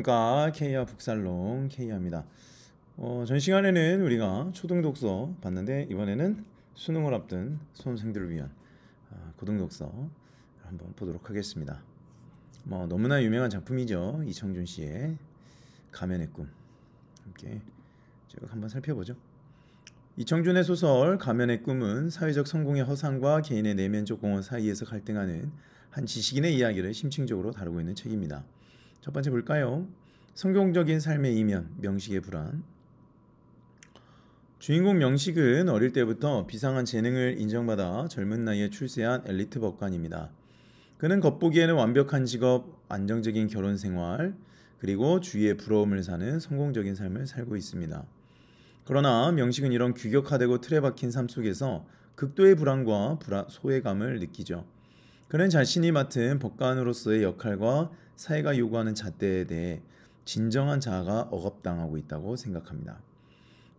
안녕하십니까. K야 북살롱 K야입니다. 전 시간에는 우리가 초등독서 봤는데 이번에는 수능을 앞둔 수험생들을 위한 고등독서 한번 보도록 하겠습니다. 너무나 유명한 작품이죠. 이청준 씨의 가면의 꿈. 함께 쭉 한번 살펴보죠. 이청준의 소설 가면의 꿈은 사회적 성공의 허상과 개인의 내면적 공허 사이에서 갈등하는 한 지식인의 이야기를 심층적으로 다루고 있는 책입니다. 첫 번째 볼까요? 성공적인 삶의 이면, 명식의 불안. 주인공 명식은 어릴 때부터 비상한 재능을 인정받아 젊은 나이에 출세한 엘리트 법관입니다. 그는 겉보기에는 완벽한 직업, 안정적인 결혼 생활, 그리고 주위의 부러움을 사는 성공적인 삶을 살고 있습니다. 그러나 명식은 이런 규격화되고 틀에 박힌 삶 속에서 극도의 불안과 소외감을 느끼죠. 그는 자신이 맡은 법관으로서의 역할과 사회가 요구하는 잣대에 대해 진정한 자아가 억압당하고 있다고 생각합니다.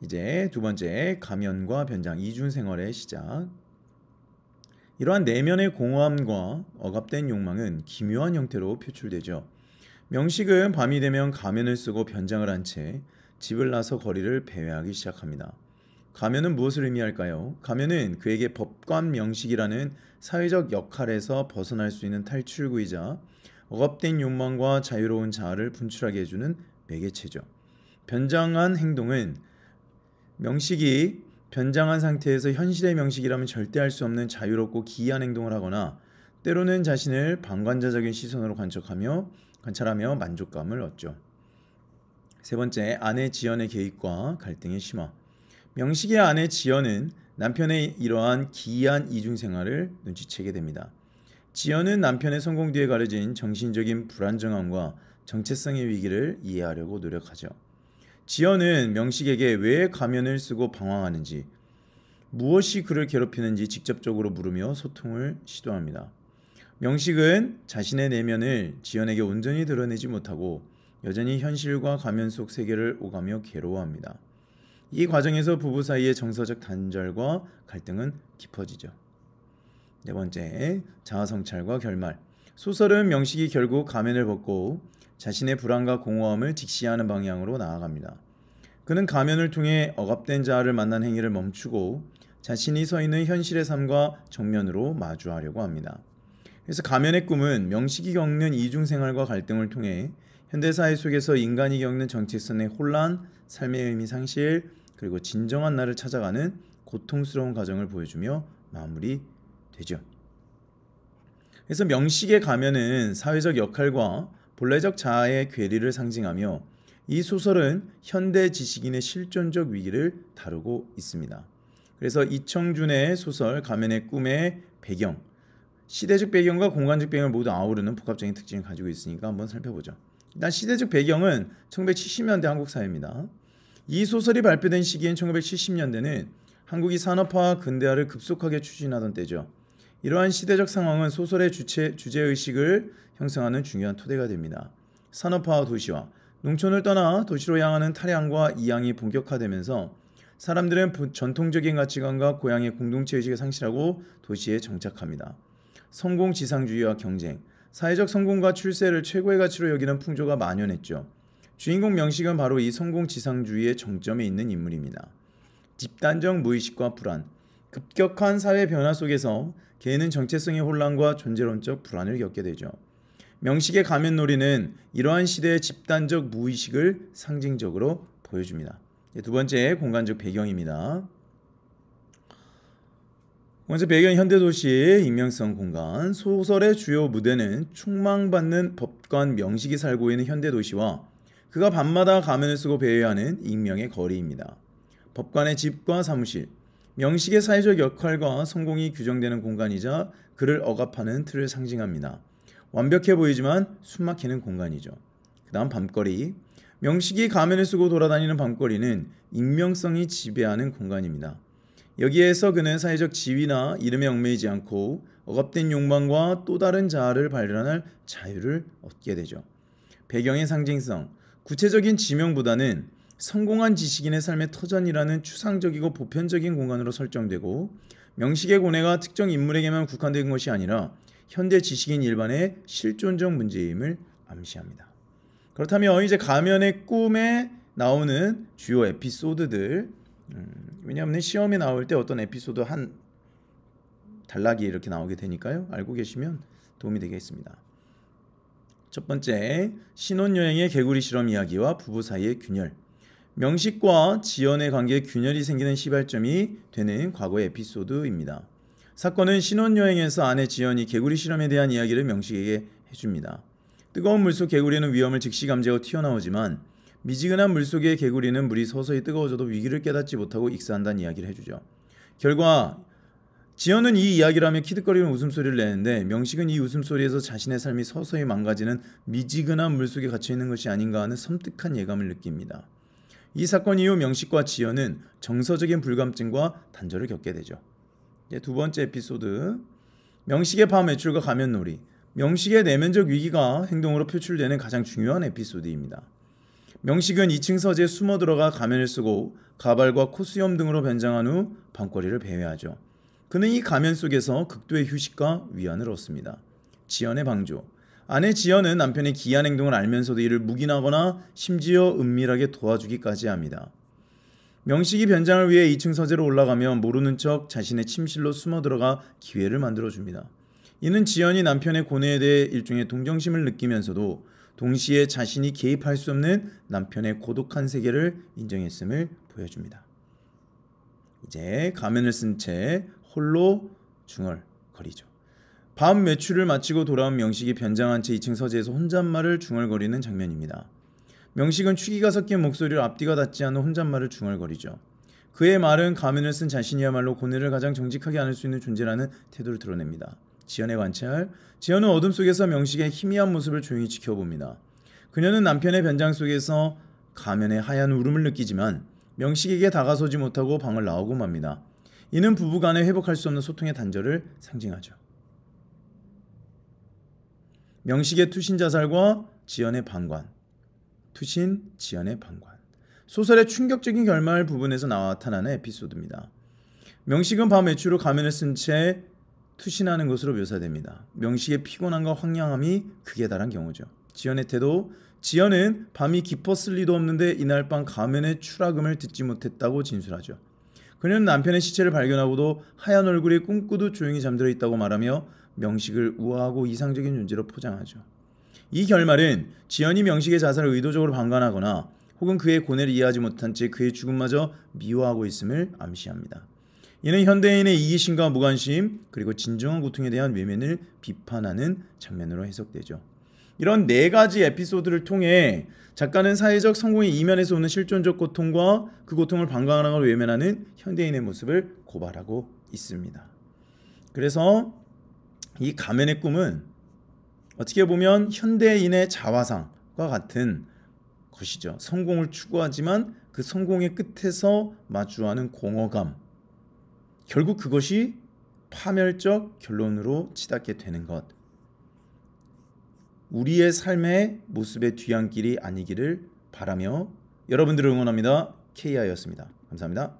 이제 두 번째, 가면과 변장, 이중생활의 시작. 이러한 내면의 공허함과 억압된 욕망은 기묘한 형태로 표출되죠. 명식은 밤이 되면 가면을 쓰고 변장을 한 채 집을 나서 거리를 배회하기 시작합니다. 가면은 무엇을 의미할까요? 가면은 그에게 법관 명식이라는 사회적 역할에서 벗어날 수 있는 탈출구이자 억압된 욕망과 자유로운 자아를 분출하게 해주는 매개체죠. 변장한 행동은 명식이 변장한 상태에서 현실의 명식이라면 절대 할 수 없는 자유롭고 기이한 행동을 하거나 때로는 자신을 방관자적인 시선으로 관찰하며 만족감을 얻죠. 세 번째, 아내 지연의 개입과 갈등의 심화. 명식의 아내 지연은 남편의 이러한 기이한 이중생활을 눈치채게 됩니다. 지연은 남편의 성공 뒤에 가려진 정신적인 불안정함과 정체성의 위기를 이해하려고 노력하죠. 지연은 명식에게 왜 가면을 쓰고 방황하는지, 무엇이 그를 괴롭히는지 직접적으로 물으며 소통을 시도합니다. 명식은 자신의 내면을 지연에게 온전히 드러내지 못하고 여전히 현실과 가면 속 세계를 오가며 괴로워합니다. 이 과정에서 부부 사이의 정서적 단절과 갈등은 깊어지죠. 네 번째, 자아성찰과 결말. 소설은 명식이 결국 가면을 벗고 자신의 불안과 공허함을 직시하는 방향으로 나아갑니다. 그는 가면을 통해 억압된 자아를 만난 행위를 멈추고 자신이 서 있는 현실의 삶과 정면으로 마주하려고 합니다. 그래서 가면의 꿈은 명식이 겪는 이중생활과 갈등을 통해 현대사회 속에서 인간이 겪는 정체성의 혼란, 삶의 의미 상실, 그리고 진정한 나를 찾아가는 고통스러운 과정을 보여주며 마무리되죠. 그래서 명식의 가면은 사회적 역할과 본래적 자아의 괴리를 상징하며 이 소설은 현대 지식인의 실존적 위기를 다루고 있습니다. 그래서 이청준의 소설 가면의 꿈의 배경, 시대적 배경과 공간적 배경을 모두 아우르는 복합적인 특징을 가지고 있으니까 한번 살펴보죠. 일단 시대적 배경은 1970년대 한국 사회입니다. 이 소설이 발표된 시기인 1970년대는 한국이 산업화와 근대화를 급속하게 추진하던 때죠. 이러한 시대적 상황은 소설의 주제의식을 형성하는 중요한 토대가 됩니다. 산업화와 도시화, 농촌을 떠나 도시로 향하는 탈향과 이양이 본격화되면서 사람들은 전통적인 가치관과 고향의 공동체의식을 상실하고 도시에 정착합니다. 성공지상주의와 경쟁, 사회적 성공과 출세를 최고의 가치로 여기는 풍조가 만연했죠. 주인공 명식은 바로 이 성공지상주의의 정점에 있는 인물입니다. 집단적 무의식과 불안, 급격한 사회 변화 속에서 개인은 정체성의 혼란과 존재론적 불안을 겪게 되죠. 명식의 가면놀이는 이러한 시대의 집단적 무의식을 상징적으로 보여줍니다. 두 번째, 공간적 배경입니다. 먼저 배경 현대도시의 익명성 공간. 소설의 주요 무대는 충망받는 법관 명식이 살고 있는 현대도시와 그가 밤마다 가면을 쓰고 배회하는 익명의 거리입니다. 법관의 집과 사무실, 명식의 사회적 역할과 성공이 규정되는 공간이자 그를 억압하는 틀을 상징합니다. 완벽해 보이지만 숨막히는 공간이죠. 그 다음 밤거리. 명식이 가면을 쓰고 돌아다니는 밤거리는 익명성이 지배하는 공간입니다. 여기에서 그는 사회적 지위나 이름에 얽매이지 않고 억압된 욕망과 또 다른 자아를 발견할 자유를 얻게 되죠. 배경의 상징성. 구체적인 지명보다는 성공한 지식인의 삶의 터전이라는 추상적이고 보편적인 공간으로 설정되고 명식의 고뇌가 특정 인물에게만 국한된 것이 아니라 현대 지식인 일반의 실존적 문제임을 암시합니다. 그렇다면 이제 가면의 꿈에 나오는 주요 에피소드들, 왜냐하면 시험에 나올 때 어떤 에피소드 한 단락이 이렇게 나오게 되니까요. 알고 계시면 도움이 되겠습니다. 첫 번째, 신혼여행의 개구리 실험 이야기와 부부 사이의 균열. 명식과 지연의 관계에 균열이 생기는 시발점이 되는 과거의 에피소드입니다. 사건은 신혼여행에서 아내 지연이 개구리 실험에 대한 이야기를 명식에게 해줍니다. 뜨거운 물속 개구리는 위험을 즉시 감지하고 튀어나오지만 미지근한 물속의 개구리는 물이 서서히 뜨거워져도 위기를 깨닫지 못하고 익사한다는 이야기를 해주죠. 결과 지연은 이 이야기를 하며 키득거리는 웃음소리를 내는데 명식은 이 웃음소리에서 자신의 삶이 서서히 망가지는 미지근한 물속에 갇혀있는 것이 아닌가 하는 섬뜩한 예감을 느낍니다. 이 사건 이후 명식과 지연은 정서적인 불감증과 단절을 겪게 되죠. 두 번째 에피소드, 명식의 밤 외출과 가면놀이. 명식의 내면적 위기가 행동으로 표출되는 가장 중요한 에피소드입니다. 명식은 2층 서재에 숨어 들어가 가면을 쓰고 가발과 코수염 등으로 변장한 후 밤거리를 배회하죠. 그는 이 가면 속에서 극도의 휴식과 위안을 얻습니다. 지연의 방조. 아내 지연은 남편의 기이한 행동을 알면서도 이를 묵인하거나 심지어 은밀하게 도와주기까지 합니다. 명식이 변장을 위해 2층 서재로 올라가면 모르는 척 자신의 침실로 숨어 들어가 기회를 만들어줍니다. 이는 지연이 남편의 고뇌에 대해 일종의 동정심을 느끼면서도 동시에 자신이 개입할 수 없는 남편의 고독한 세계를 인정했음을 보여줍니다. 이제 가면을 쓴 채 홀로 중얼거리죠. 밤 외출을 마치고 돌아온 명식이 변장한 채 2층 서재에서 혼잣말을 중얼거리는 장면입니다. 명식은 취기가 섞인 목소리로 앞뒤가 닿지 않는 혼잣말을 중얼거리죠. 그의 말은 가면을 쓴 자신이야말로 고뇌를 가장 정직하게 안을 수 있는 존재라는 태도를 드러냅니다. 지연의 관찰. 지연은 어둠 속에서 명식의 희미한 모습을 조용히 지켜봅니다. 그녀는 남편의 변장 속에서 가면의 하얀 울음을 느끼지만 명식에게 다가서지 못하고 방을 나오고 맙니다. 이는 부부간에 회복할 수 없는 소통의 단절을 상징하죠. 명식의 투신 자살과 지연의 방관. 투신, 지연의 방관. 소설의 충격적인 결말 부분에서 나타나는 에피소드입니다. 명식은 밤 외출 후 가면을 쓴 채 투신하는 것으로 묘사됩니다. 명식의 피곤함과 황량함이 극에 달한 경우죠. 지연의 태도. 지연은 밤이 깊었을 리도 없는데 이날 밤 가면의 추락음을 듣지 못했다고 진술하죠. 그녀는 남편의 시체를 발견하고도 하얀 얼굴이 꿈꾸듯 조용히 잠들어 있다고 말하며 명식을 우아하고 이상적인 존재로 포장하죠. 이 결말은 지연이 명식의 자살을 의도적으로 방관하거나 혹은 그의 고뇌를 이해하지 못한 채 그의 죽음마저 미워하고 있음을 암시합니다. 이는 현대인의 이기심과 무관심 그리고 진정한 고통에 대한 외면을 비판하는 장면으로 해석되죠. 이런 네 가지 에피소드를 통해 작가는 사회적 성공의 이면에서 오는 실존적 고통과 그 고통을 방관하고 외면하는 현대인의 모습을 고발하고 있습니다. 그래서 이 가면의 꿈은 어떻게 보면 현대인의 자화상과 같은 것이죠. 성공을 추구하지만 그 성공의 끝에서 마주하는 공허감. 결국 그것이 파멸적 결론으로 치닫게 되는 것. 우리의 삶의 모습의 뒤안길이 아니기를 바라며 여러분들을 응원합니다. KI였습니다. 감사합니다.